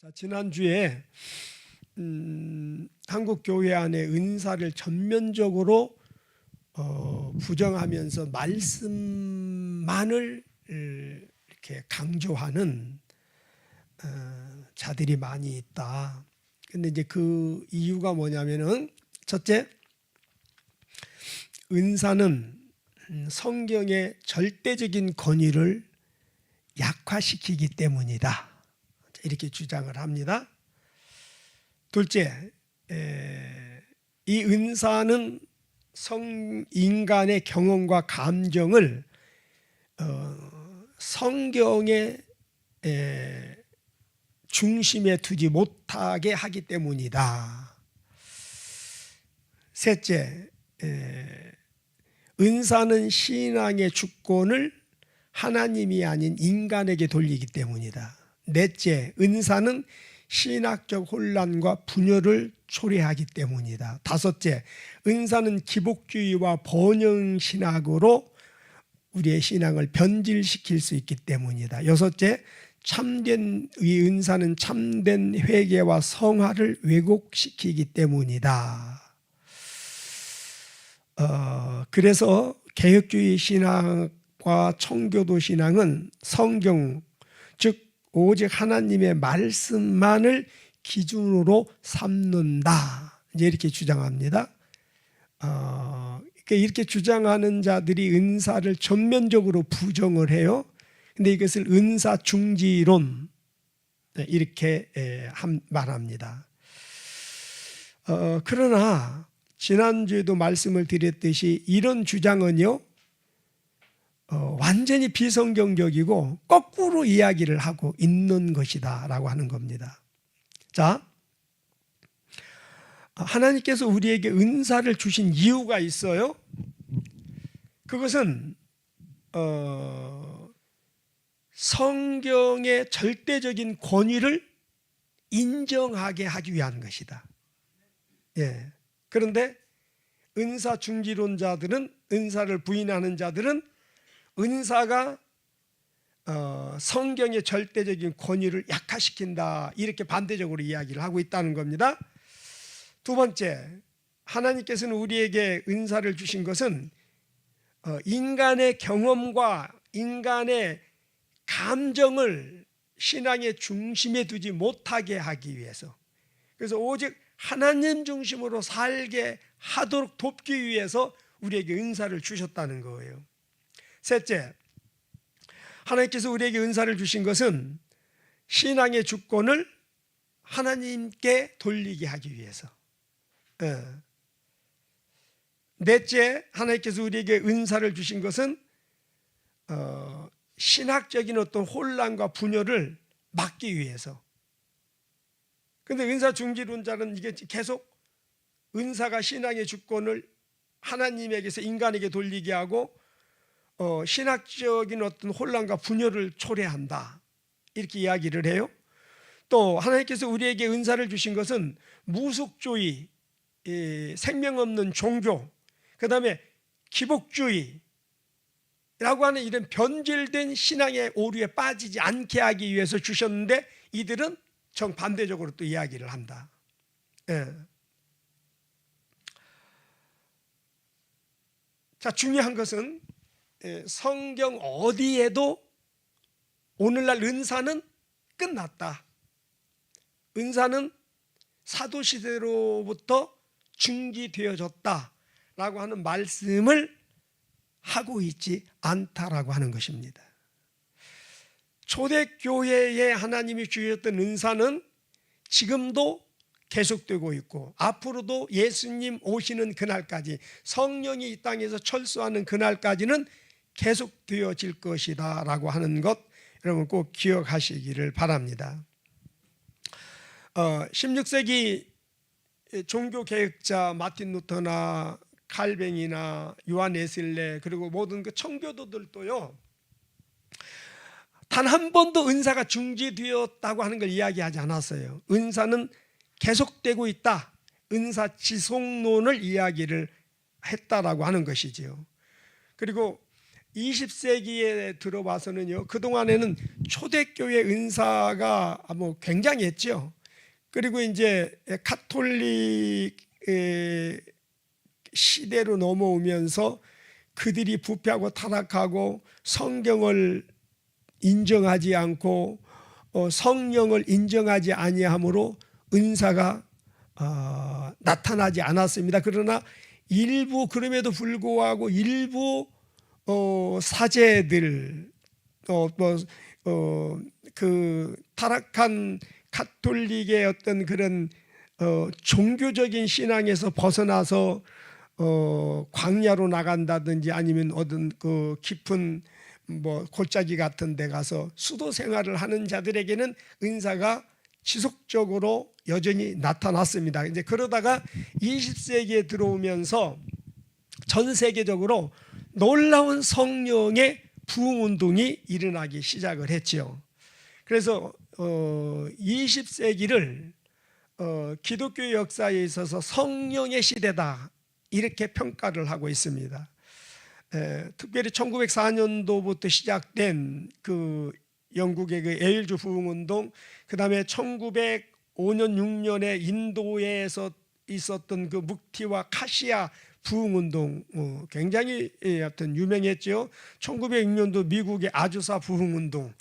자, 지난주에 한국 교회 안에 은사를 전면적으로 부정하면서 말씀만을 이렇게 강조하는 자들이 많이 있다. 근데 이제 그 이유가 뭐냐면은, 첫째, 은사는 성경의 절대적인 권위를 약화시키기 때문이다, 이렇게 주장을 합니다. 둘째, 이 은사는 인간의 경험과 감정을 성경의 중심에 두지 못하게 하기 때문이다. 셋째, 은사는 신앙의 주권을 하나님이 아닌 인간에게 돌리기 때문이다. 넷째, 은사는 신학적 혼란과 분열을 초래하기 때문이다. 다섯째, 은사는 기복주의와 번영신학으로 우리의 신앙을 변질시킬 수 있기 때문이다. 여섯째, 이 은사는 참된 회개와 성화를 왜곡시키기 때문이다. 그래서 개혁주의 신앙과 청교도 신앙은 성경, 즉 오직 하나님의 말씀만을 기준으로 삼는다, 이제 이렇게 주장합니다. 이렇게 주장하는 자들이 은사를 전면적으로 부정을 해요. 근데 이것을 은사 중지론, 이렇게 말합니다. 그러나 지난주에도 말씀을 드렸듯이 이런 주장은요, 완전히 비성경적이고 거꾸로 이야기를 하고 있는 것이다 라고 하는 겁니다. 자, 하나님께서 우리에게 은사를 주신 이유가 있어요. 그것은 성경의 절대적인 권위를 인정하게 하기 위한 것이다. 예. 그런데 은사 중지론자들은, 은사를 부인하는 자들은 은사가 성경의 절대적인 권위를 약화시킨다, 이렇게 반대적으로 이야기를 하고 있다는 겁니다. 두 번째, 하나님께서는 우리에게 은사를 주신 것은 인간의 경험과 인간의 감정을 신앙의 중심에 두지 못하게 하기 위해서, 그래서 오직 하나님 중심으로 살게 하도록 돕기 위해서 우리에게 은사를 주셨다는 거예요. 셋째, 하나님께서 우리에게 은사를 주신 것은 신앙의 주권을 하나님께 돌리게 하기 위해서. 넷째, 하나님께서 우리에게 은사를 주신 것은 신학적인 어떤 혼란과 분열을 막기 위해서. 그런데 은사 중지론자는 이게 계속 은사가 신앙의 주권을 하나님에게서 인간에게 돌리게 하고 신학적인 어떤 혼란과 분열을 초래한다, 이렇게 이야기를 해요. 또 하나님께서 우리에게 은사를 주신 것은 무속주의, 생명 없는 종교, 그 다음에 기복주의라고 하는 이런 변질된 신앙의 오류에 빠지지 않게 하기 위해서 주셨는데, 이들은 정반대적으로 또 이야기를 한다. 자, 중요한 것은 성경 어디에도 오늘날 은사는 끝났다, 은사는 사도시대로부터 중지되어졌다라고 하는 말씀을 하고 있지 않다라고 하는 것입니다. 초대교회에 하나님이 주셨던 은사는 지금도 계속되고 있고, 앞으로도 예수님 오시는 그날까지, 성령이 이 땅에서 철수하는 그날까지는 계속되어질 것이다 라고 하는 것, 여러분 꼭 기억하시기를 바랍니다. 16세기 종교개혁자 마틴 루터나 칼뱅이나 요한 웨슬레, 그리고 모든 그 청교도들도요, 단 한 번도 은사가 중지되었다고 하는 걸 이야기하지 않았어요. 은사는 계속되고 있다, 은사 지속론을 이야기를 했다라고 하는 것이지요. 그리고 20세기에 들어와서는요, 그동안에는 초대교회 은사가 뭐 굉장했죠. 그리고 이제 가톨릭 시대로 넘어오면서 그들이 부패하고 타락하고 성경을 인정하지 않고 성령을 인정하지 아니하므로 은사가 나타나지 않았습니다. 그러나 일부, 그럼에도 불구하고 일부 사제들, 그 타락한 가톨릭의 어떤 그런 종교적인 신앙에서 벗어나서 광야로 나간다든지 아니면 어떤 그 깊은 뭐 골짜기 같은 데 가서 수도 생활을 하는 자들에게는 은사가 지속적으로 여전히 나타났습니다. 이제 그러다가 20세기에 들어오면서 전 세계적으로 놀라운 성령의 부흥 운동이 일어나기 시작을 했죠. 그래서 20세기를 기독교 역사에 있어서 성령의 시대다, 이렇게 평가를 하고 있습니다. 특별히 1904년도부터 시작된 그 영국의 그 에일주 부흥운동, 그 다음에 1905년 6년에 인도에서 있었던 그 묵티와 카시아 부흥운동, 굉장히 어떤 유명했죠. 1906년도 미국의 아주사 부흥운동,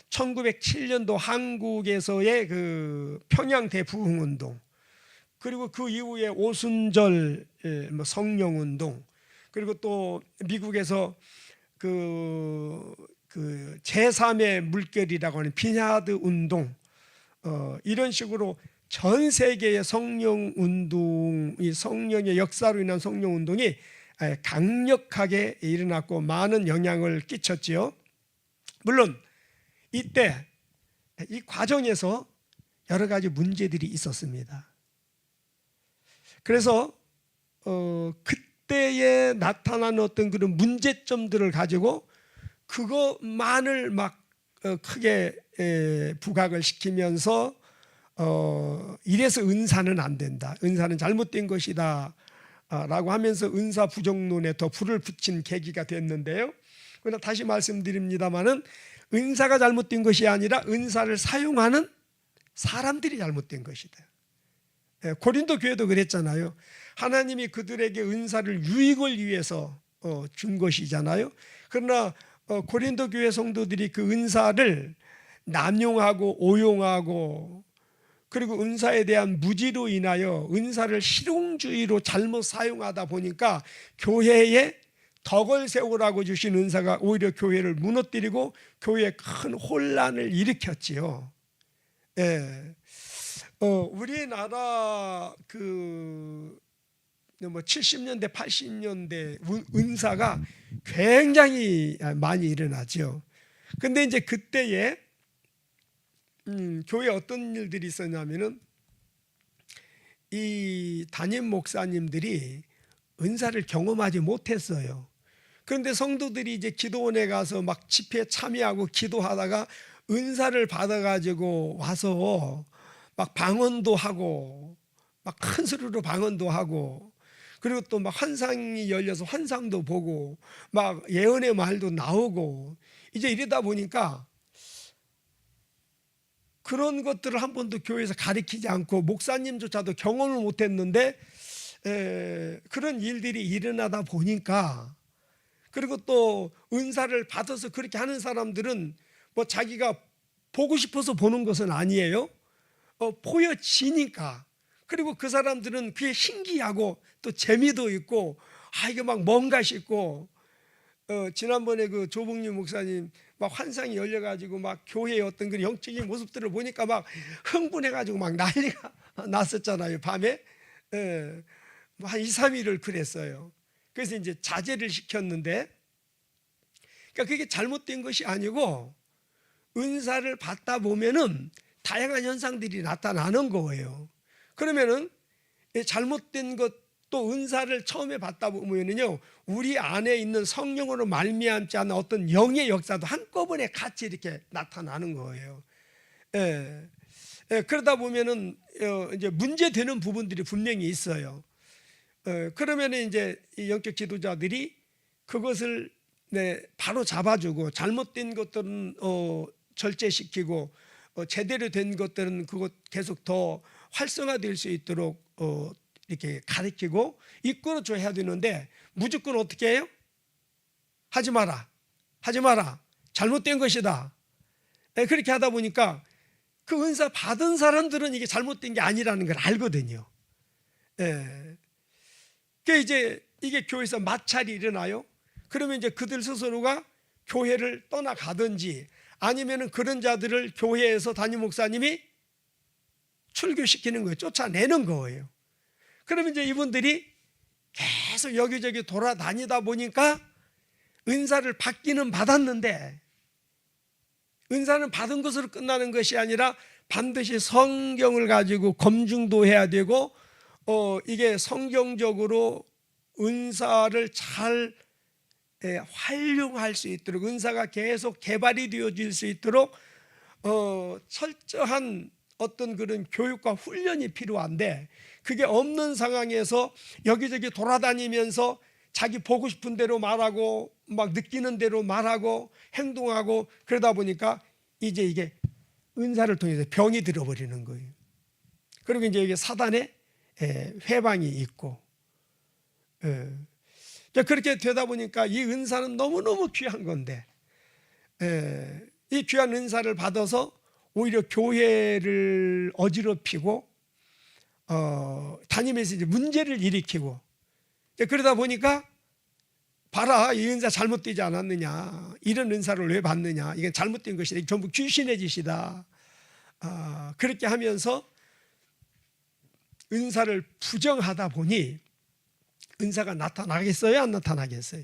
1907년도 한국에서의 그 평양 대부흥운동, 그리고 그 이후에 오순절 성령운동, 그리고 또 미국에서 그 제3의 물결이라고 하는 비냐드 운동, 이런 식으로 전 세계의 성령 운동, 이 성령의 역사로 인한 성령 운동이 강력하게 일어났고 많은 영향을 끼쳤지요. 물론 이때 이 과정에서 여러 가지 문제들이 있었습니다. 그래서 그때에 나타난 어떤 그런 문제점들을 가지고 그것만을 막 크게 부각을 시키면서 이래서 은사는 안 된다, 은사는 잘못된 것이다 라고 하면서 은사 부정론에 더 불을 붙인 계기가 됐는데요. 그러나 다시 말씀드립니다마는 은사가 잘못된 것이 아니라 은사를 사용하는 사람들이 잘못된 것이다. 고린도 교회도 그랬잖아요. 하나님이 그들에게 은사를 유익을 위해서 준 것이잖아요. 그러나 고린도 교회 성도들이 그 은사를 남용하고 오용하고, 그리고 은사에 대한 무지로 인하여 은사를 실용주의로 잘못 사용하다 보니까 교회에 덕을 세우라고 주신 은사가 오히려 교회를 무너뜨리고 교회에 큰 혼란을 일으켰지요. 예. 우리나라 그 70년대 80년대 은사가 굉장히 많이 일어나죠. 근데 이제 그때에 교회에 어떤 일들이 있었냐면은 이 담임 목사님들이 은사를 경험하지 못했어요. 그런데 성도들이 이제 기도원에 가서 막 집회에 참여하고 기도하다가 은사를 받아가지고 와서 막 방언도 하고 막 큰 소리로 방언도 하고, 그리고 또 막 환상이 열려서 환상도 보고 막 예언의 말도 나오고, 이제 이러다 보니까 그런 것들을 한 번도 교회에서 가르치지 않고 목사님조차도 경험을 못했는데 그런 일들이 일어나다 보니까, 그리고 또 은사를 받아서 그렇게 하는 사람들은 뭐 자기가 보고 싶어서 보는 것은 아니에요. 보여지니까. 그리고 그 사람들은 그게 신기하고 또 재미도 있고, 이게 막 뭔가 싶고, 지난번에 그 조봉님 목사님 막 환상이 열려가지고 막 교회의 어떤 그 영적인 모습들을 보니까 막 흥분해가지고 막 난리가 났었잖아요, 밤에. 한 2, 3일을 그랬어요. 그래서 이제 자제를 시켰는데, 그러니까 그게 잘못된 것이 아니고 은사를 받다 보면은 다양한 현상들이 나타나는 거예요. 그러면은 잘못된 것도 은사를 처음에 받다 보면은요, 우리 안에 있는 성령으로 말미암지 않은 어떤 영의 역사도 한꺼번에 같이 이렇게 나타나는 거예요. 그러다 보면은 이제 문제되는 부분들이 분명히 있어요. 그러면은 이제 이 영적 지도자들이 그것을 바로 잡아주고 잘못된 것들은 절제시키고 제대로 된 것들은 그것 계속 더 활성화될 수 있도록 이렇게 가르치고 이끌어줘야 되는데 무조건 어떻게 해요? 하지 마라, 하지 마라, 잘못된 것이다. 그렇게 하다 보니까 그 은사 받은 사람들은 이게 잘못된 게 아니라는 걸 알거든요. 그 이제 이게 교회에서 마찰이 일어나요. 그러면 이제 그들 스스로가 교회를 떠나가든지 아니면은 그런 자들을 교회에서 담임 목사님이 출교시키는 거예요. 쫓아내는 거예요. 그러면 이제 이분들이 계속 여기저기 돌아다니다 보니까 은사를 받기는 받았는데 은사는 받은 것으로 끝나는 것이 아니라 반드시 성경을 가지고 검증도 해야 되고 이게 성경적으로 은사를 잘 활용할 수 있도록 은사가 계속 개발이 되어질 수 있도록 철저한 어떤 그런 교육과 훈련이 필요한데 그게 없는 상황에서 여기저기 돌아다니면서 자기 보고 싶은 대로 말하고 막 느끼는 대로 말하고 행동하고 그러다 보니까 이제 이게 은사를 통해서 병이 들어버리는 거예요. 그리고 이제 이게 사단의 회방이 있고 그렇게 되다 보니까 이 은사는 너무너무 귀한 건데 이 귀한 은사를 받아서 오히려 교회를 어지럽히고 다니면서 이제 문제를 일으키고 그러다 보니까 봐라 이 은사 잘못되지 않았느냐 이런 은사를 왜 받느냐 이건 잘못된 것이다 이게 전부 귀신의 짓이다 그렇게 하면서 은사를 부정하다 보니 은사가 나타나겠어요? 안 나타나겠어요?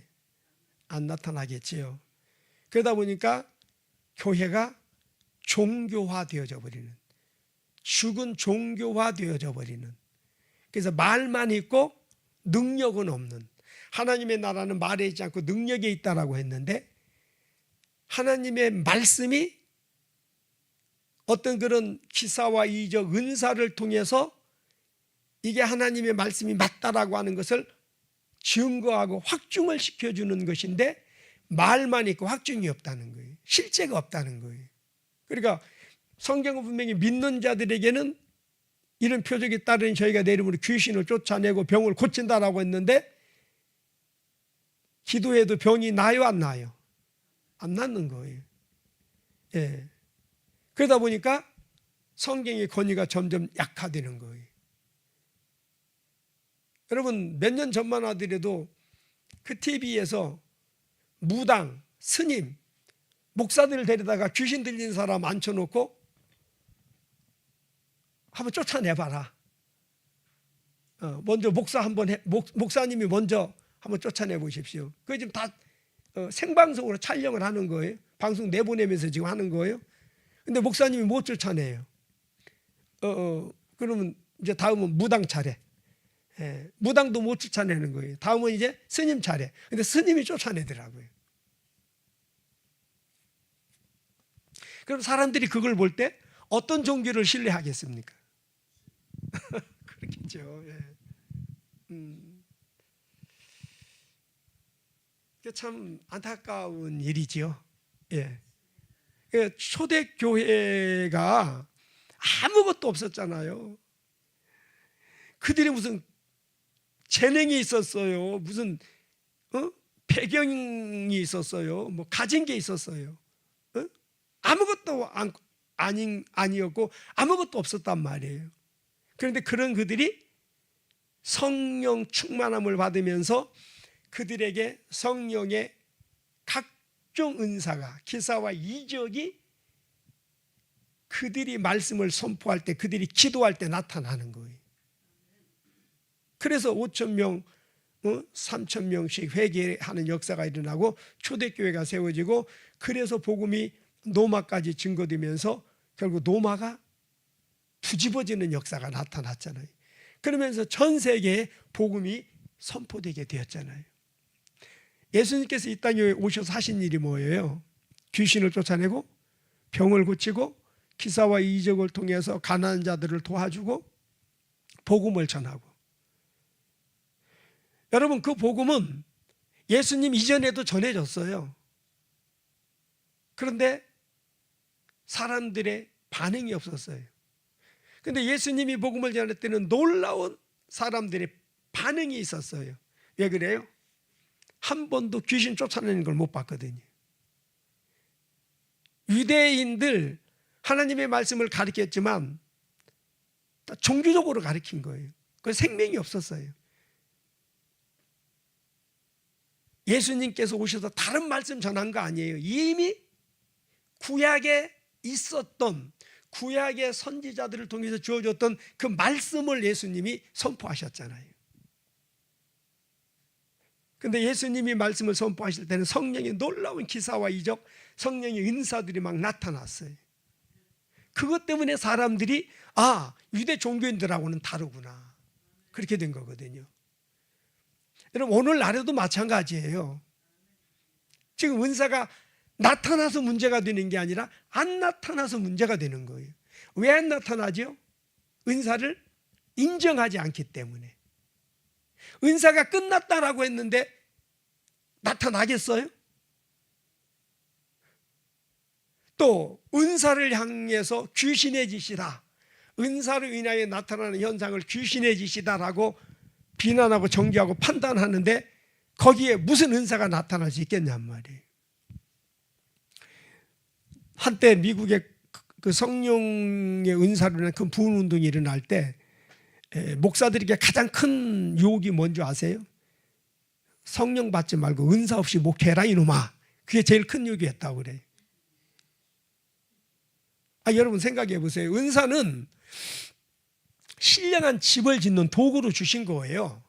안 나타나겠지요. 그러다 보니까 교회가 종교화되어져 버리는 죽은 종교화되어져 버리는 그래서 말만 있고 능력은 없는 하나님의 나라는 말에 있지 않고 능력에 있다라고 했는데 하나님의 말씀이 어떤 그런 기사와 이적 은사를 통해서 이게 하나님의 말씀이 맞다라고 하는 것을 증거하고 확증을 시켜주는 것인데 말만 있고 확증이 없다는 거예요. 실제가 없다는 거예요. 그러니까 성경은 분명히 믿는 자들에게는 이런 표적이 따르니 저희가 내 이름으로 귀신을 쫓아내고 병을 고친다라고 했는데 기도해도 병이 나요 안 나요? 안 낫는 거예요. 그러다 보니까 성경의 권위가 점점 약화되는 거예요. 여러분 몇 년 전만 하더라도 그 TV에서 무당, 스님, 목사들을 데려다가 귀신 들린 사람 앉혀놓고 한번 쫓아내봐라. 먼저 목사 한번 목사님이 먼저 한번 쫓아내 보십시오. 그거 지금 다 생방송으로 촬영을 하는 거예요. 방송 내보내면서 지금 하는 거예요. 근데 목사님이 못 쫓아내요. 그러면 이제 다음은 무당 차례. 무당도 못 쫓아내는 거예요. 다음은 이제 스님 차례. 근데 스님이 쫓아내더라고요. 그럼 사람들이 그걸 볼 때 어떤 종교를 신뢰하겠습니까? 그렇겠죠. 참 안타까운 일이지요. 초대교회가 아무것도 없었잖아요. 그들이 무슨 재능이 있었어요. 무슨 배경이 있었어요. 뭐 가진 게 있었어요. 아무것도 아니었고 아무것도 없었단 말이에요. 그런데 그런 그들이 성령 충만함을 받으면서 그들에게 성령의 각종 은사가 기사와 이적이 그들이 말씀을 선포할 때 그들이 기도할 때 나타나는 거예요. 그래서 5,000명 3,000명씩 회개하는 역사가 일어나고 초대교회가 세워지고 그래서 복음이 노마까지 증거되면서 결국 노마가 뒤집어지는 역사가 나타났잖아요. 그러면서 전 세계에 복음이 선포되게 되었잖아요. 예수님께서 이 땅에 오셔서 하신 일이 뭐예요? 귀신을 쫓아내고 병을 고치고 기사와 이적을 통해서 가난한 자들을 도와주고 복음을 전하고 여러분 그 복음은 예수님 이전에도 전해졌어요. 그런데 사람들의 반응이 없었어요. 그런데 예수님이 복음을 전할 때는 놀라운 사람들의 반응이 있었어요. 왜 그래요? 한 번도 귀신 쫓아내는 걸 못 봤거든요. 유대인들 하나님의 말씀을 가르쳤지만 종교적으로 가르친 거예요. 그 생명이 없었어요. 예수님께서 오셔서 다른 말씀 전한 거 아니에요. 이미 구약에 있었던, 구약의 선지자들을 통해서 주어졌던 그 말씀을 예수님이 선포하셨잖아요. 근데 예수님이 말씀을 선포하실 때는 성령의 놀라운 기사와 이적, 성령의 은사들이 막 나타났어요. 그것 때문에 사람들이 유대 종교인들하고는 다르구나, 그렇게 된 거거든요. 여러분, 오늘날에도 마찬가지예요. 지금 은사가 나타나서 문제가 되는 게 아니라 안 나타나서 문제가 되는 거예요. 왜 안 나타나죠? 은사를 인정하지 않기 때문에. 은사가 끝났다라고 했는데 나타나겠어요? 또 은사를 향해서 귀신의 짓이다, 은사를 인하여 나타나는 현상을 귀신의 짓이다라고 비난하고 정죄하고 판단하는데 거기에 무슨 은사가 나타날 수 있겠냔 말이에요. 한때 미국의 그 성령의 은사로 인한 큰 부흥운동이 일어날 때 목사들에게 가장 큰 유혹이 뭔지 아세요? 성령 받지 말고 은사 없이 목회해라 이놈아. 그게 제일 큰 유혹이었다고 그래요. 여러분 생각해 보세요. 은사는 신령한 집을 짓는 도구로 주신 거예요.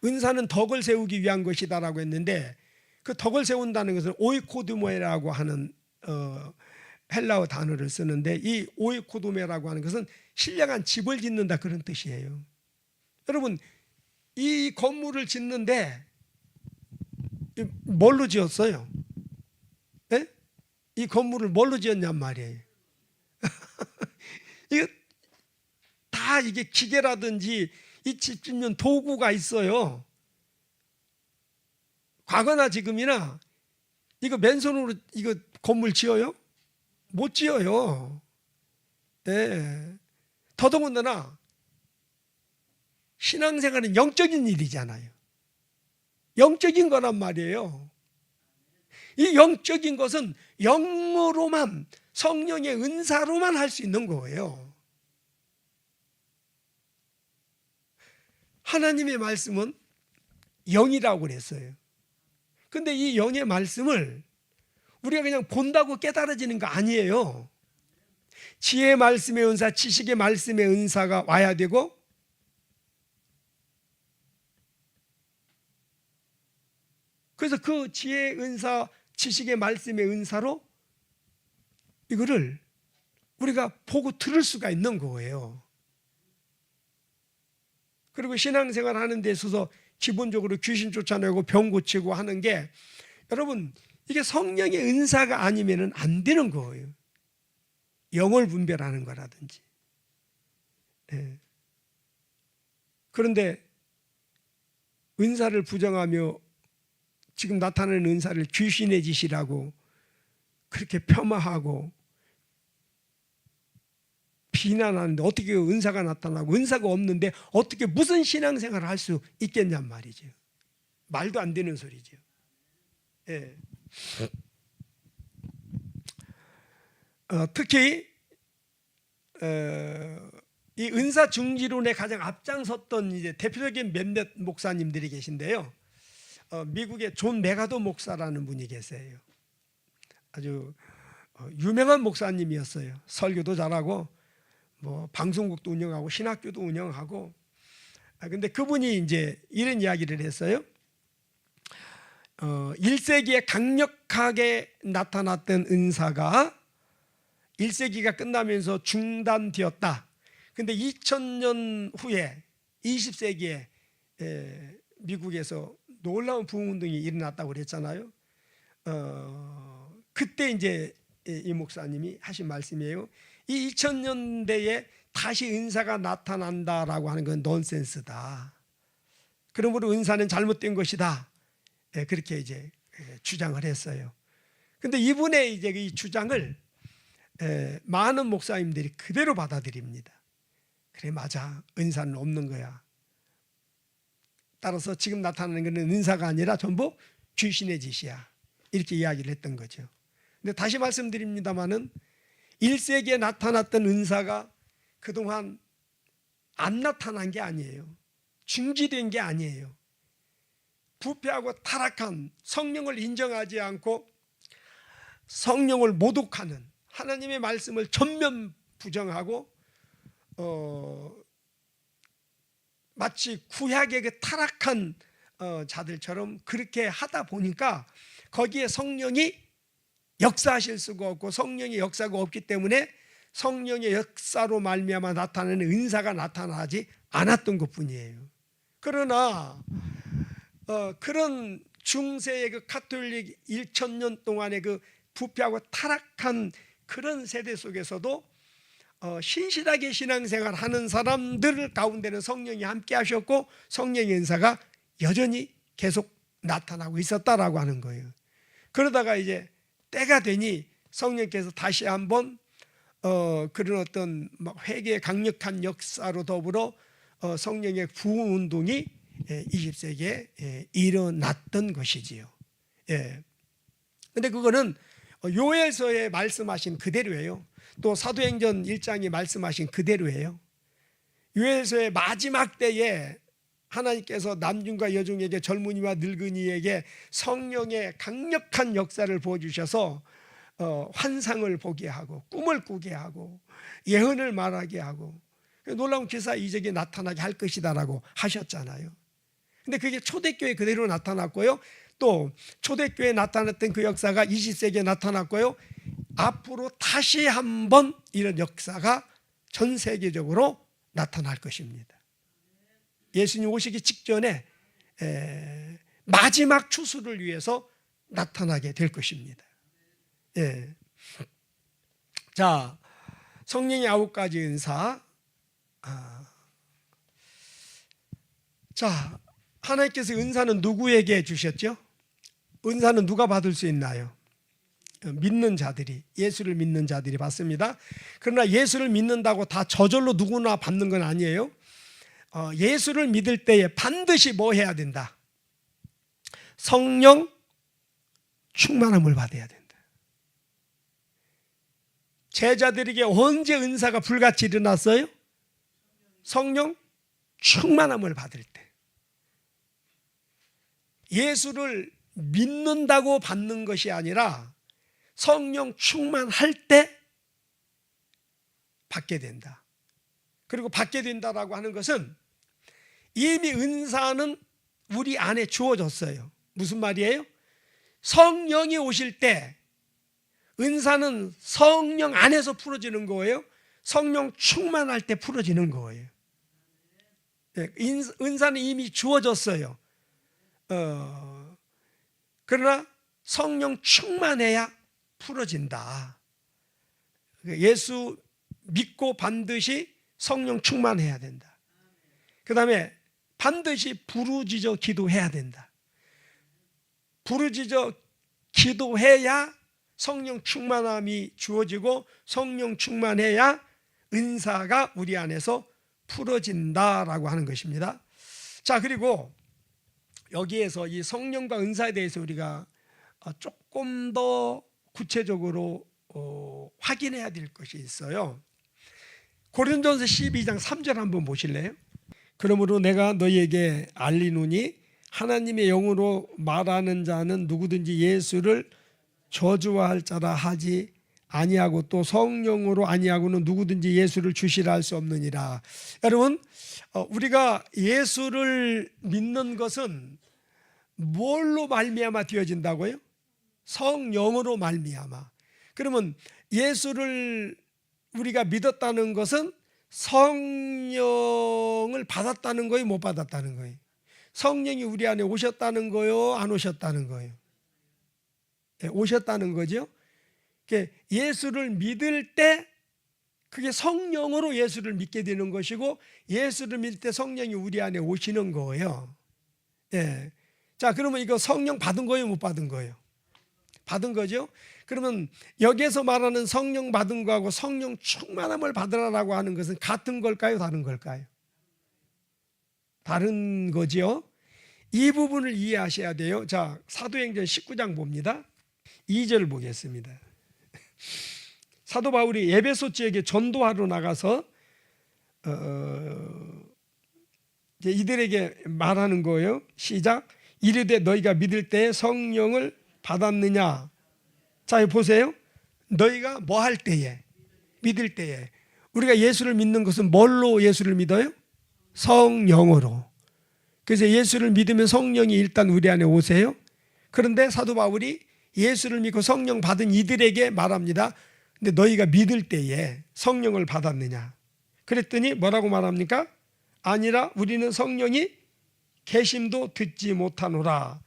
은사는 덕을 세우기 위한 것이다라고 했는데, 그 덕을 세운다는 것은 오이코드모에라고 하는 헬라어 단어를 쓰는데, 이 오이코도메라고 하는 것은 신령한 집을 짓는다, 그런 뜻이에요. 여러분, 이 건물을 짓는데 뭘로 지었어요? 이 건물을 뭘로 지었냔 말이에요. 이거 다 이게 기계라든지 이 집 짓는 도구가 있어요. 과거나 지금이나 이거 맨손으로 이거 건물 지어요? 못 지어요. 네. 더더군다나 신앙생활은 영적인 일이잖아요. 영적인 거란 말이에요. 이 영적인 것은 영으로만, 성령의 은사로만 할 수 있는 거예요. 하나님의 말씀은 영이라고 그랬어요. 근데 이 영의 말씀을 우리가 그냥 본다고 깨달아지는 거 아니에요. 지혜의 말씀의 은사, 지식의 말씀의 은사가 와야 되고, 그래서 그 지혜의 은사, 지식의 말씀의 은사로 이거를 우리가 보고 들을 수가 있는 거예요. 그리고 신앙생활 하는 데 있어서 기본적으로 귀신 쫓아내고 병 고치고 하는 게, 여러분 이게 성령의 은사가 아니면 안 되는 거예요. 영을 분별하는 거라든지. 그런데 은사를 부정하며 지금 나타나는 은사를 귀신의 짓이라고 그렇게 폄하하고 비난하는데, 어떻게 은사가 나타나고 은사가 없는데 어떻게 무슨 신앙생활을 할 수 있겠냔 말이죠. 말도 안 되는 소리죠. 특히 이 은사 중지론에 가장 앞장섰던 이제 대표적인 몇몇 목사님들이 계신데요. 미국의 존 메가도 목사라는 분이 계세요. 아주 유명한 목사님이었어요. 설교도 잘하고 뭐 방송국도 운영하고 신학교도 운영하고. 근데 그분이 이제 이런 이야기를 했어요. 1세기에 강력하게 나타났던 은사가 1세기가 끝나면서 중단되었다. 근데 2000년 후에 20세기에 미국에서 놀라운 부흥운동이 일어났다고 그랬잖아요. 그때 이제 이 목사님이 하신 말씀이에요. 이 2000년대에 다시 은사가 나타난다라고 하는 건 넌센스다. 그러므로 은사는 잘못된 것이다. 그렇게 이제 주장을 했어요. 근데 이분의 이제 이 주장을 많은 목사님들이 그대로 받아들입니다. 그래, 맞아. 은사는 없는 거야. 따라서 지금 나타나는 것은 은사가 아니라 전부 귀신의 짓이야. 이렇게 이야기를 했던 거죠. 근데 다시 말씀드립니다마는 1세기에 나타났던 은사가 그동안 안 나타난 게 아니에요. 중지된 게 아니에요. 부패하고 타락한, 성령을 인정하지 않고 성령을 모독하는, 하나님의 말씀을 전면 부정하고 마치 구약의 그 타락한 자들처럼 그렇게 하다 보니까 거기에 성령이 역사하실 수가 없고, 성령의 역사가 없기 때문에 성령의 역사로 말미암아 나타나는 은사가 나타나지 않았던 것뿐이에요. 그러나 그런 중세의 그 가톨릭 1000년 동안의 그 부패하고 타락한 그런 세대 속에서도 신실하게 신앙생활 하는 사람들 가운데는 성령이 함께 하셨고 성령의 은사가 여전히 계속 나타나고 있었다라고 하는 거예요. 그러다가 이제 때가 되니 성령께서 다시 한번 그런 어떤 회개의 강력한 역사로 더불어 성령의 부흥 운동이 20세기에 일어났던 것이지요. 근데 그거는 요엘서에 말씀하신 그대로예요. 또 사도행전 1장에 말씀하신 그대로예요. 요엘서의 마지막 때에 하나님께서 남중과 여중에게, 젊은이와 늙은이에게 성령의 강력한 역사를 보여주셔서 환상을 보게 하고 꿈을 꾸게 하고 예언을 말하게 하고 놀라운 기사 이적이 나타나게 할 것이다라고 하셨잖아요. 근데 그게 초대교회 그대로 나타났고요. 또 초대교회에 나타났던 그 역사가 20세기에 나타났고요. 앞으로 다시 한번 이런 역사가 전 세계적으로 나타날 것입니다. 예수님 오시기 직전에 마지막 추수를 위해서 나타나게 될 것입니다. 자, 성령의 9가지 은사. 자, 하나님께서 은사는 누구에게 주셨죠? 은사는 누가 받을 수 있나요? 믿는 자들이, 예수를 믿는 자들이 받습니다. 그러나 예수를 믿는다고 다 저절로 누구나 받는 건 아니에요. 예수를 믿을 때에 반드시 뭐 해야 된다? 성령 충만함을 받아야 된다. 제자들에게 언제 은사가 불같이 일어났어요? 성령 충만함을 받을 때. 예수를 믿는다고 받는 것이 아니라 성령 충만할 때 받게 된다. 그리고 받게 된다라고 하는 것은 이미 은사는 우리 안에 주어졌어요. 무슨 말이에요? 성령이 오실 때 은사는 성령 안에서 풀어지는 거예요. 성령 충만할 때 풀어지는 거예요. 은사는 이미 주어졌어요. 그러나 성령 충만해야 풀어진다. 예수 믿고 반드시 성령 충만해야 된다. 그 다음에 반드시 부르짖어 기도해야 된다. 부르짖어 기도해야 성령 충만함이 주어지고 성령 충만해야 은사가 우리 안에서 풀어진다라고 하는 것입니다. 자, 그리고 여기에서 이 성령과 은사에 대해서 우리가 조금 더 구체적으로 확인해야 될 것이 있어요. 고린도전서 12장 3절 한번 보실래요? 그러므로 내가 너희에게 알리노니 하나님의 영으로 말하는 자는 누구든지 예수를 저주할 자라 하지 아니하고 또 성령으로 아니하고는 누구든지 예수를 주시라 할 수 없느니라. 여러분, 우리가 예수를 믿는 것은 뭘로 말미암아 되어진다고요? 성령으로 말미암아. 그러면 예수를 우리가 믿었다는 것은 성령을 받았다는 거예요, 못 받았다는 거예요? 성령이 우리 안에 오셨다는 거예요, 안 오셨다는 거예요? 오셨다는 거죠. 예수를 믿을 때 그게 성령으로 예수를 믿게 되는 것이고 예수를 믿을 때 성령이 우리 안에 오시는 거예요. 예. 자, 그러면 이거 성령 받은 거예요, 못 받은 거예요? 받은 거죠. 그러면 여기에서 말하는 성령 받은 거하고 성령 충만함을 받으라라고 하는 것은 같은 걸까요, 다른 걸까요? 다른 거지요. 이 부분을 이해하셔야 돼요. 자, 사도행전 19장 봅니다. 2절 보겠습니다. 사도 바울이 에베소 지역에 전도하러 나가서 이제 이들에게 말하는 거예요. 시작. 이르되 너희가 믿을 때에 성령을 받았느냐. 자, 보세요. 너희가 뭐 할 때에? 믿을 때에. 우리가 예수를 믿는 것은 뭘로 예수를 믿어요? 성령으로. 그래서 예수를 믿으면 성령이 일단 우리 안에 오세요. 그런데 사도 바울이 예수를 믿고 성령 받은 이들에게 말합니다. 근데 너희가 믿을 때에 성령을 받았느냐. 그랬더니 뭐라고 말합니까? 아니라 우리는 성령이 계심도 듣지 못하노라.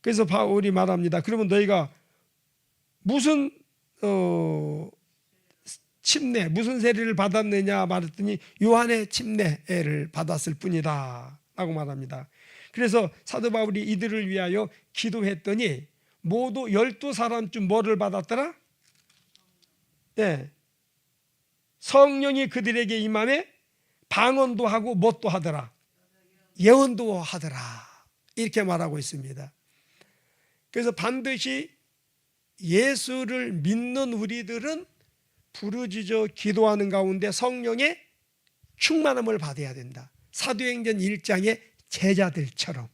그래서 바울이 말합니다. 그러면 너희가 무슨 침례, 무슨 세례를 받았느냐 말했더니 요한의 침례를 받았을 뿐이다 라고 말합니다. 그래서 사도 바울이 이들을 위하여 기도했더니 모두 12사람쯤 뭐를 받았더라? 네. 성령이 그들에게 임함에 방언도 하고 뭣도 하더라? 예언도 하더라. 이렇게 말하고 있습니다. 그래서 반드시 예수를 믿는 우리들은 부르짖어 기도하는 가운데 성령의 충만함을 받아야 된다. 사도행전 1장의 제자들처럼.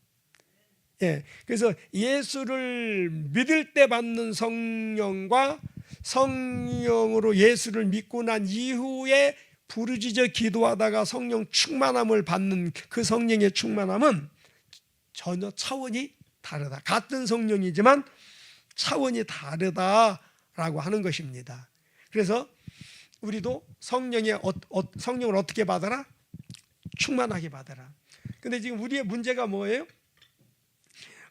예, 그래서 예수를 믿을 때 받는 성령과 성령으로 예수를 믿고 난 이후에 부르짖어 기도하다가 성령 충만함을 받는 그 성령의 충만함은 전혀 차원이 다르다. 같은 성령이지만 차원이 다르다라고 하는 것입니다. 그래서 우리도 성령을 어떻게 받아라? 충만하게 받아라. 근데 지금 우리의 문제가 뭐예요?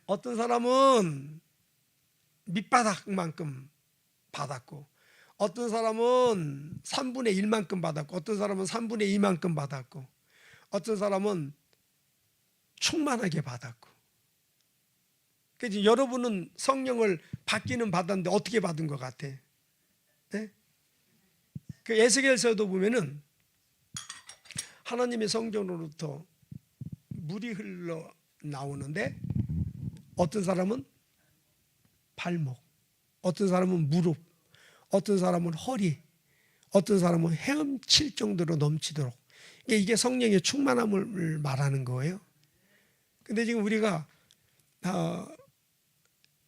어떤 사람은 밑바닥만큼 받았고, 어떤 사람은 3분의 1만큼 받았고, 어떤 사람은 3분의 2만큼 받았고, 어떤 사람은 충만하게 받았고. 그래서 여러분은 성령을 받기는 받았는데 어떻게 받은 것 같아? 네? 그 에스겔서도 보면은 하나님의 성전으로부터 물이 흘러 나오는데 어떤 사람은 발목, 어떤 사람은 무릎, 어떤 사람은 허리, 어떤 사람은 헤엄칠 정도로 넘치도록. 이게 성령의 충만함을 말하는 거예요. 근데 지금 우리가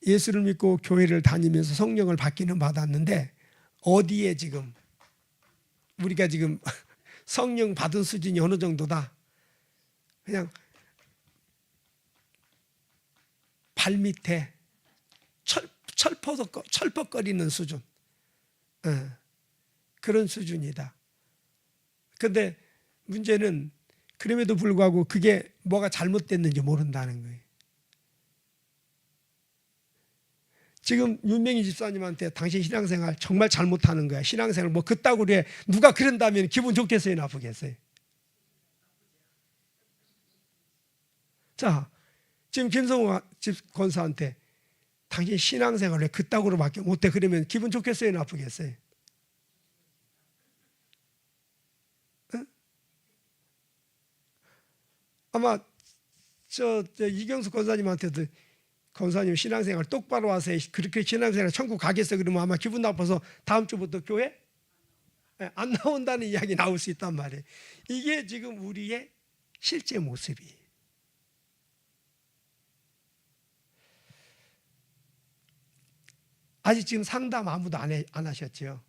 예수를 믿고 교회를 다니면서 성령을 받기는 받았는데 어디에 지금 우리가 지금 성령 받은 수준이 어느 정도다? 그냥 발밑에 철퍽거리는 수준. 그런 수준이다. 그런데 문제는 그럼에도 불구하고 그게 뭐가 잘못됐는지 모른다는 거예요. 지금 윤명희 집사님한테 당신 신앙생활 정말 잘못하는 거야. 신앙생활 뭐 그따구로 해. 누가 그런다면 기분 좋겠어요, 나쁘겠어요? 자, 지금 김성호 권사한테 당신 신앙생활 왜 그따구로밖에 못해? 그러면 기분 좋겠어요, 나쁘겠어요? 응? 아마 이경수 권사님한테도 권사님 신앙생활 똑바로 하세요. 그렇게 신앙생활 천국 가겠어? 그러면 아마 기분 나빠서 다음 주부터 교회 안 나온다는 이야기 나올 수 있단 말이에요. 이게 지금 우리의 실제 모습이에요. 아직 지금 상담 아무도 안 하셨죠?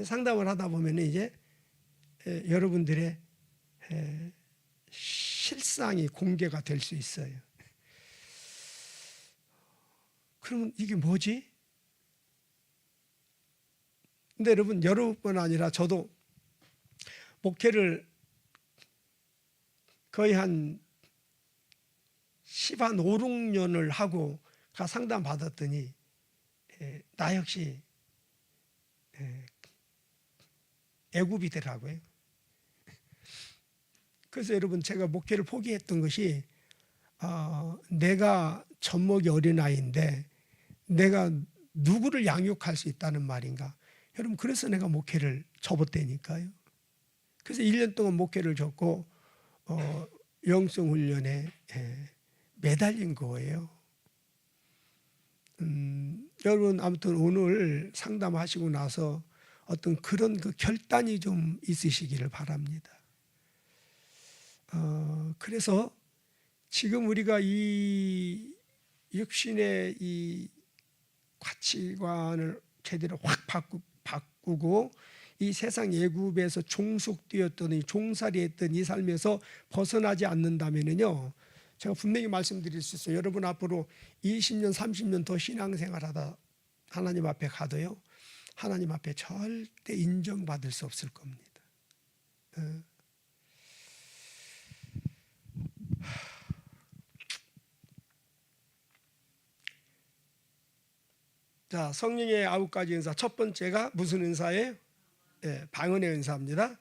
상담을 하다 보면 이제 여러분들의 실상이 공개가 될 수 있어요. 그러면 이게 뭐지? 근데 여러분뿐 아니라 저도 목회를 거의 한 5, 6년을 하고 상담 받았더니 나 역시 애굽이더라고요. 그래서 여러분, 제가 목회를 포기했던 것이 내가 젖먹이 어린아이인데 내가 누구를 양육할 수 있다는 말인가. 여러분, 그래서 내가 목회를 접었다니까요. 그래서 1년 동안 목회를 접고 영성훈련에 매달린 거예요. 여러분, 아무튼 오늘 상담하시고 나서 어떤 그런 그 결단이 좀 있으시기를 바랍니다. 그래서 지금 우리가 이 육신의 이 가치관을 제대로 확 바꾸고 이 세상 예굽에서 종속되었더니 종살이했던 이 삶에서 벗어나지 않는다면요, 제가 분명히 말씀드릴 수 있어요. 여러분 앞으로 20년 30년 더 신앙생활하다 하나님 앞에 가도요, 하나님 앞에 절대 인정받을 수 없을 겁니다. 자, 성령의 9가지 은사, 첫 번째가 무슨 은사예요? 방언의 은사입니다.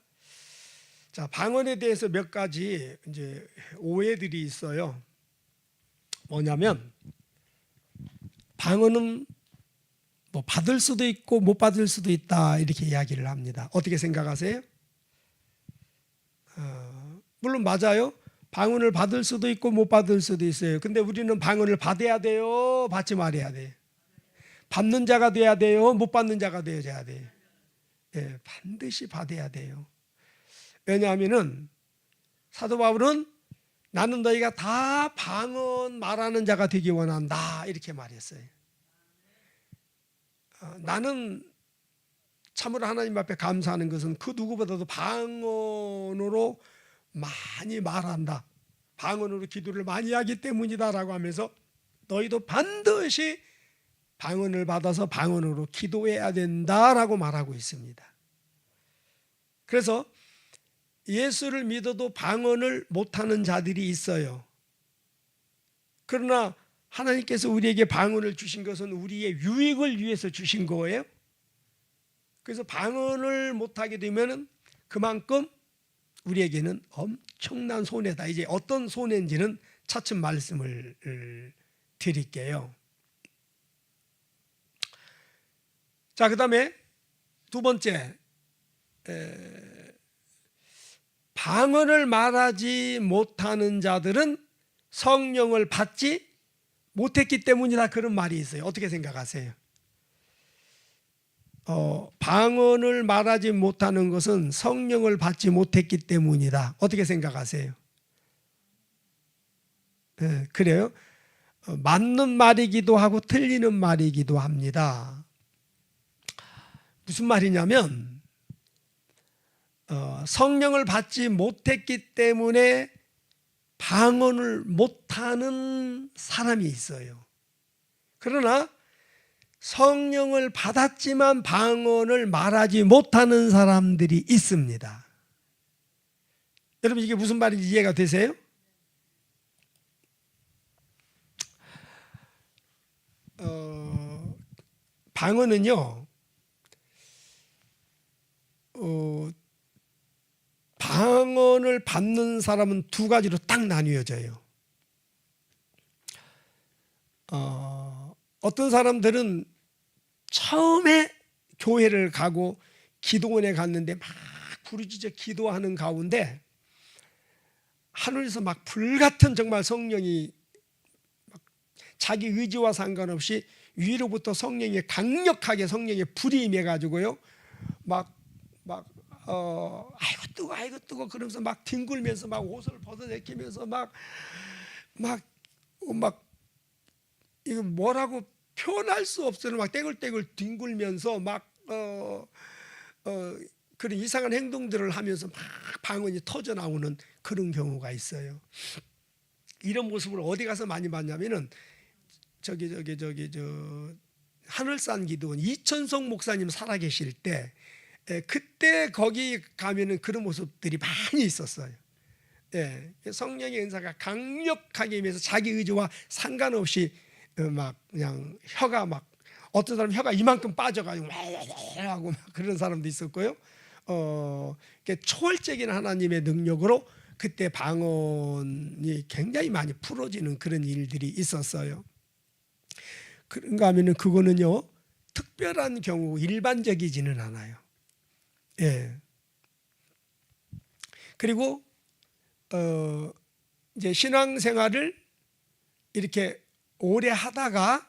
자, 방언에 대해서 몇 가지 이제 오해들이 있어요. 뭐냐면, 방언은 뭐 받을 수도 있고 못 받을 수도 있다, 이렇게 이야기를 합니다. 어떻게 생각하세요? 물론 맞아요. 방언을 받을 수도 있고 못 받을 수도 있어요. 근데 우리는 방언을 받아야 돼요, 받지 말아야 돼요? 받는 자가 돼야 돼요, 못 받는 자가 되어야 돼요? 반드시 받아야 돼요. 왜냐하면은 사도 바울은 나는 너희가 다 방언 말하는 자가 되기 원한다, 이렇게 말했어요. 나는 참으로 하나님 앞에 감사하는 것은 그 누구보다도 방언으로 많이 말한다, 방언으로 기도를 많이 하기 때문이다라고 하면서 너희도 반드시 방언을 받아서 방언으로 기도해야 된다라고 말하고 있습니다. 그래서 예수를 믿어도 방언을 못하는 자들이 있어요. 그러나 하나님께서 우리에게 방언을 주신 것은 우리의 유익을 위해서 주신 거예요. 그래서 방언을 못하게 되면 그만큼 우리에게는 엄청난 손해다. 이제 어떤 손해인지는 차츰 말씀을 드릴게요. 자, 그 다음에 두 번째, 방언을 말하지 못하는 자들은 성령을 받지 못했기 때문이다, 그런 말이 있어요. 어떻게 생각하세요? 방언을 말하지 못하는 것은 성령을 받지 못했기 때문이다. 어떻게 생각하세요? 그래요? 맞는 말이기도 하고 틀리는 말이기도 합니다. 무슨 말이냐면 성령을 받지 못했기 때문에 방언을 못하는 사람이 있어요. 그러나 성령을 받았지만 방언을 말하지 못하는 사람들이 있습니다. 여러분, 이게 무슨 말인지 이해가 되세요? 방언은요, 방언을 받는 사람은 두 가지로 딱 나뉘어져요. 어떤 사람들은 처음에 교회를 가고 기도원에 갔는데 막 부르짖어 기도하는 가운데 하늘에서 막 불같은 정말 성령이 막 자기 의지와 상관없이 위로부터 성령이 강력하게 성령의 불이 임해가지고요, 아이고 뜨거, 아이고 뜨거, 그러면서 막 뒹굴면서 막 옷을 벗어내키면서 막 이거 뭐라고 표현할 수 없어요. 막 떼굴떼굴 뒹굴면서 그런 이상한 행동들을 하면서 막 방언이 터져 나오는 그런 경우가 있어요. 이런 모습을 어디 가서 많이 봤냐면은 하늘산 기도원 이천성 목사님 살아계실 때, 그때 거기 가면은 그런 모습들이 많이 있었어요. 성령의 은사가 강력하게 임해서 자기 의지와 상관없이 막 그냥 혀가 막 어떤 사람 혀가 이만큼 빠져가지고 하고 막 그런 사람도 있었고요. 초월적인 하나님의 능력으로 그때 방언이 굉장히 많이 풀어지는 그런 일들이 있었어요. 그런가 하면은 그거는요, 특별한 경우 일반적이지는 않아요. 예. 그리고 이제 신앙생활을 이렇게 오래 하다가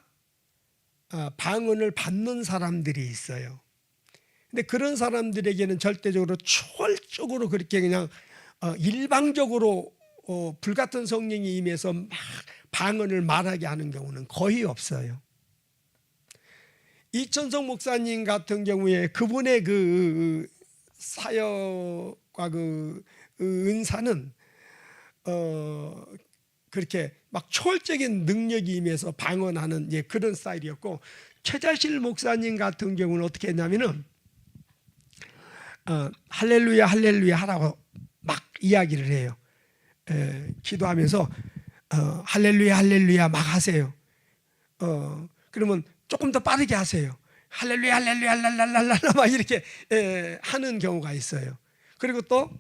방언을 받는 사람들이 있어요. 근데 그런 사람들에게는 절대적으로 초월적으로 그렇게 그냥 일방적으로 불같은 성령이 임해서 막 방언을 말하게 하는 경우는 거의 없어요. 이천성 목사님 같은 경우에 그분의 그 사역과 그 은사는 그렇게 막 초월적인 능력이 임해서 방언하는 그런 스타일이었고, 최자실 목사님 같은 경우는 어떻게 했냐면은 할렐루야 할렐루야 하라고 막 이야기를 해요. 기도하면서 할렐루야 할렐루야 막 하세요. 그러면 조금 더 빠르게 하세요. 할렐루야 할렐루야 할랄랄랄라 막 이렇게 하는 경우가 있어요. 그리고 또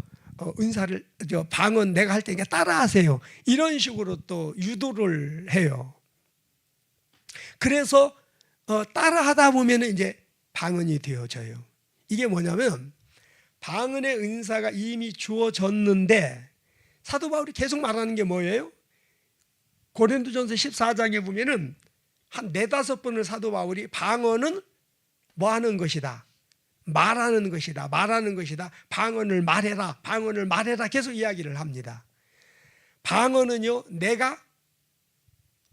은사를 방언 내가 할 테니까 따라하세요. 이런 식으로 또 유도를 해요. 그래서 따라하다 보면 이제 방언이 되어져요. 이게 뭐냐면 방언의 은사가 이미 주어졌는데 사도 바울이 계속 말하는 게 뭐예요? 고린도전서 14장에 보면은 한 4-5번을 사도 바울이 방언은 뭐 하는 것이다, 말하는 것이다, 말하는 것이다, 방언을 말해라, 방언을 말해라 계속 이야기를 합니다. 방언은요, 내가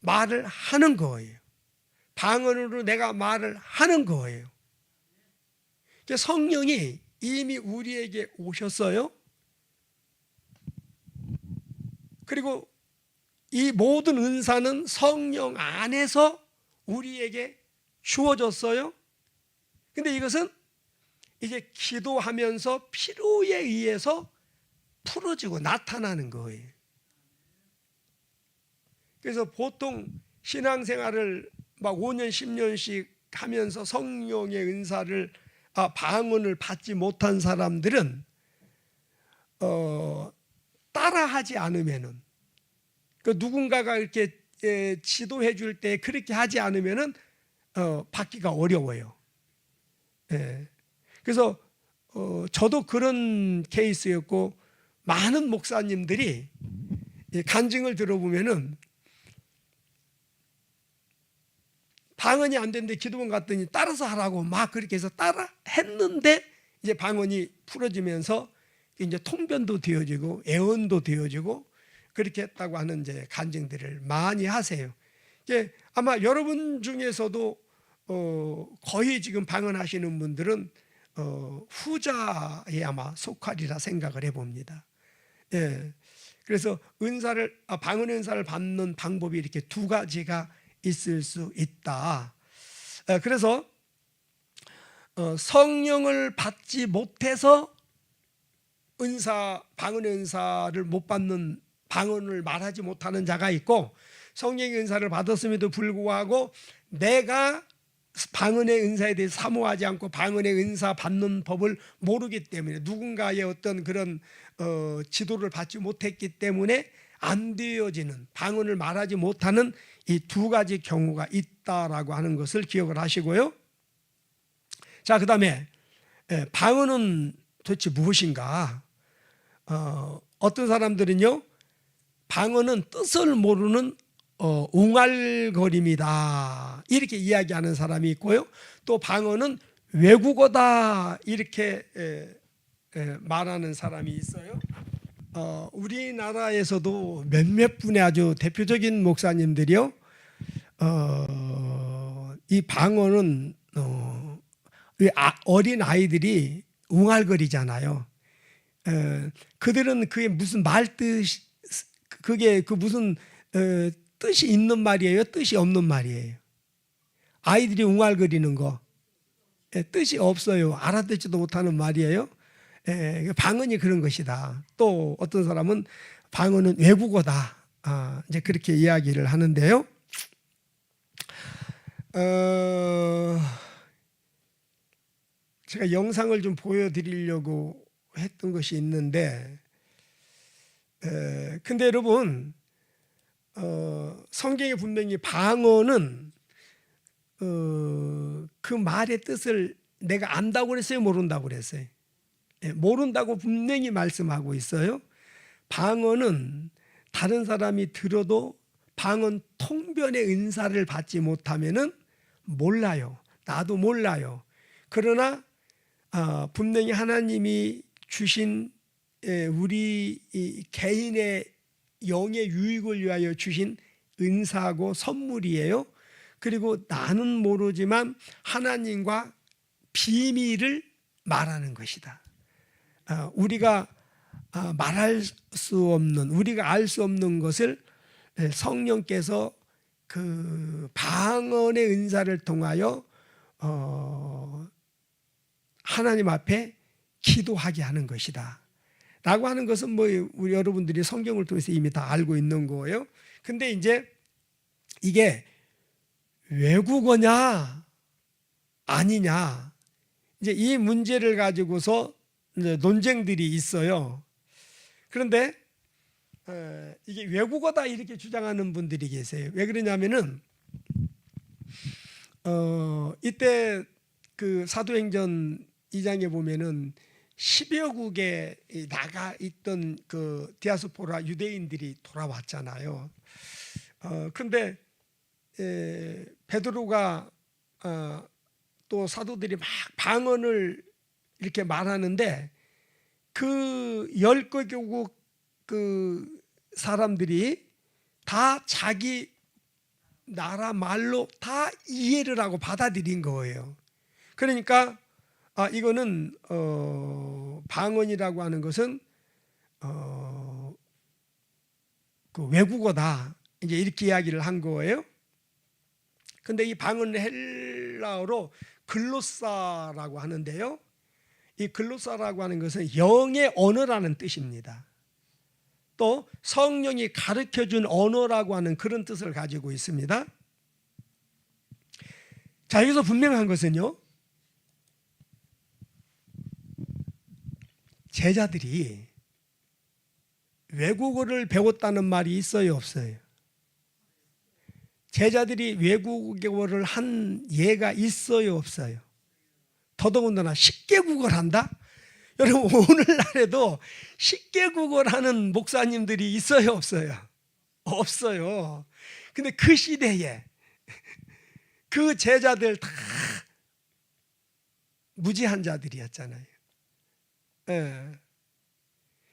말을 하는 거예요. 방언으로 내가 말을 하는 거예요. 성령이 이미 우리에게 오셨어요. 그리고 이 모든 은사는 성령 안에서 우리에게 주어졌어요. 근데 이것은 이제 기도하면서 필요에 의해서 풀어지고 나타나는 거예요. 그래서 보통 신앙생활을 막 5년 10년씩 하면서 성령의 은사를 방언을 받지 못한 사람들은 따라하지 않으면은, 그 누군가가 이렇게 지도해 줄 때 그렇게 하지 않으면은 받기가 어려워요. 그래서 저도 그런 케이스였고, 많은 목사님들이 간증을 들어보면은 방언이 안 되는데 기도원 갔더니 따라서 하라고 막 그렇게 해서 따라 했는데 이제 방언이 풀어지면서 이제 통변도 되어지고 애언도 되어지고 그렇게 했다고 하는 이제 간증들을 많이 하세요. 이제 아마 여러분 중에서도 거의 지금 방언하시는 분들은 후자에 아마 속하리라 생각을 해봅니다. 그래서 방언의 은사를 받는 방법이 이렇게 2가지가 있을 수 있다. 그래서 성령을 받지 못해서 방언의 은사를 못 받는, 방언을 말하지 못하는 자가 있고, 성령의 은사를 받았음에도 불구하고 내가 방언의 은사에 대해 사모하지 않고 방언의 은사 받는 법을 모르기 때문에, 누군가의 어떤 그런 지도를 받지 못했기 때문에 안 되어지는, 방언을 말하지 못하는 이 2가지 경우가 있다라고 하는 것을 기억을 하시고요. 자, 그 다음에 방언은 도대체 무엇인가? 어떤 사람들은요, 방언은 뜻을 모르는 웅알거림이다 이렇게 이야기하는 사람이 있고요, 또 방언은 외국어다 이렇게 말하는 사람이 있어요. 우리나라에서도 몇몇 분의 아주 대표적인 목사님들이요, 이 방언은 어린 아이들이 웅알거리잖아요. 그들은 그게 무슨 말뜻, 그게 그 무슨 뜻이 있는 말이에요, 뜻이 없는 말이에요? 아이들이 웅알거리는 거 뜻이 없어요. 알아듣지도 못하는 말이에요. 방언이 그런 것이다. 또 어떤 사람은 방언은 외국어다, 이제 그렇게 이야기를 하는데요. 제가 영상을 좀 보여드리려고 했던 것이 있는데, 근데 여러분, 성경에 분명히 방언은 그 말의 뜻을 내가 안다고 그랬어요, 모른다고 그랬어요? 모른다고 분명히 말씀하고 있어요. 방언은 다른 사람이 들어도 방언 통변의 은사를 받지 못하면은 몰라요. 나도 몰라요. 그러나 분명히 하나님이 주신 우리 개인의 영의 유익을 위하여 주신 은사고 선물이에요. 그리고 나는 모르지만 하나님과 비밀을 말하는 것이다. 우리가 말할 수 없는, 우리가 알 수 없는 것을 성령께서 그 방언의 은사를 통하여 하나님 앞에 기도하게 하는 것이다 라고 하는 것은 뭐 우리 여러분들이 성경을 통해서 이미 다 알고 있는 거예요. 근데 이제 이게 외국어냐 아니냐, 이제 이 문제를 가지고서 이제 논쟁들이 있어요. 그런데 이게 외국어다 이렇게 주장하는 분들이 계세요. 왜 그러냐면은 이때 그 사도행전 2장에 보면은 10여 국에 나가 있던 그 디아스포라 유대인들이 돌아왔잖아요. 그런데 베드로가 또 사도들이 막 방언을 이렇게 말하는데 그 10개국 그 사람들이 다 자기 나라 말로 다 이해를 하고 받아들인 거예요. 그러니까 이거는 방언이라고 하는 것은 그 외국어다 이제 이렇게 이야기를 한 거예요. 근데 이 방언은 헬라어로 글로사라고 하는데요. 이 글로사라고 하는 것은 영의 언어라는 뜻입니다. 또 성령이 가르쳐준 언어라고 하는 그런 뜻을 가지고 있습니다. 자, 여기서 분명한 것은요, 제자들이 외국어를 배웠다는 말이 있어요, 없어요? 제자들이 외국어를 한 예가 있어요, 없어요? 더더군다나 10개국어를 한다? 여러분, 오늘날에도 10개국어를 하는 목사님들이 있어요, 없어요? 없어요. 근데 그 시대에 그 제자들 다 무지한 자들이었잖아요.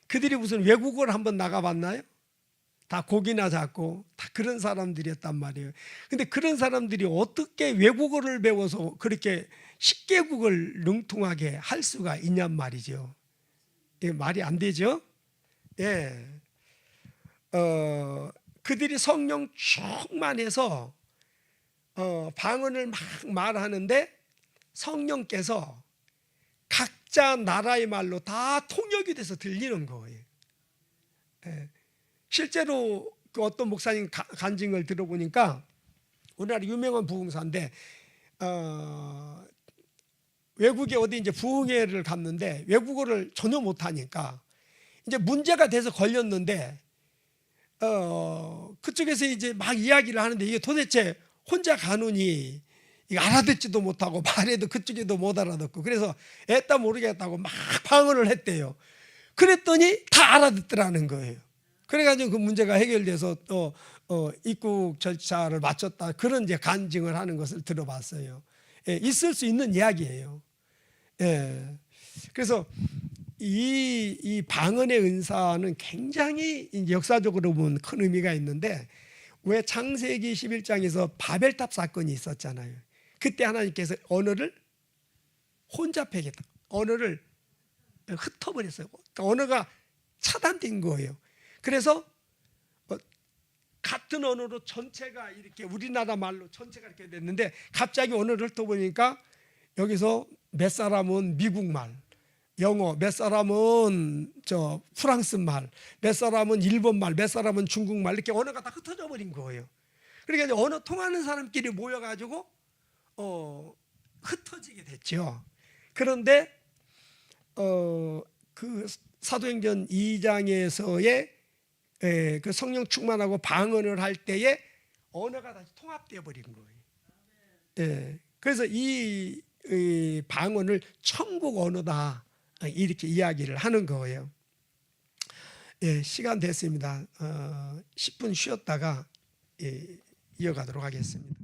그들이 무슨 외국어를 한번 나가봤나요? 다 고기나 잡고 다 그런 사람들이었단 말이에요. 근데 그런 사람들이 어떻게 외국어를 배워서 그렇게 10개국을 능통하게 할 수가 있냔 말이죠. 말이 안 되죠? 예. 그들이 성령 충만해서 방언을 막 말하는데 성령께서 각자 나라의 말로 다 통역이 돼서 들리는 거예요. 예. 실제로 그 어떤 목사님 간증을 들어보니까 우리나라 유명한 부흥사인데 외국에 어디 이제 부흥회를 갔는데 외국어를 전혀 못하니까 이제 문제가 돼서 걸렸는데 그쪽에서 이제 막 이야기를 하는데 이게 도대체 혼자 가느니 이거 알아듣지도 못하고 말해도 그쪽에도 못 알아듣고 그래서 애따 모르겠다고 막 방언을 했대요. 그랬더니 다 알아듣더라는 거예요. 그래가지고 그 문제가 해결돼서 또 입국 절차를 마쳤다 그런 이제 간증을 하는 것을 들어봤어요. 예, 있을 수 있는 이야기예요. 예. 그래서 이 방언의 은사는 굉장히 역사적으로 보면 큰 의미가 있는데 왜 창세기 11장에서 바벨탑 사건이 있었잖아요. 그때 하나님께서 언어를 혼잡하겠다. 언어를 흩어버렸어요. 그러니까 언어가 차단된 거예요. 그래서 같은 언어로 전체가 이렇게 우리나라 말로 전체가 이렇게 됐는데 갑자기 언어를 흩어보니까 여기서 몇 사람은 미국 말, 영어, 몇 사람은 프랑스 말, 몇 사람은 일본 말, 몇 사람은 중국 말 이렇게 언어가 다 흩어져 버린 거예요. 그러니까 이제 언어 통하는 사람끼리 모여가지고 흩어지게 됐죠. 그런데 그 사도행전 2장에서의 그 성령 충만하고 방언을 할 때에 언어가 다시 통합되어 버린 거예요. 그래서 이 방언을 천국 언어다 이렇게 이야기를 하는 거예요. 시간 됐습니다. 10분 쉬었다가 이어가도록 하겠습니다.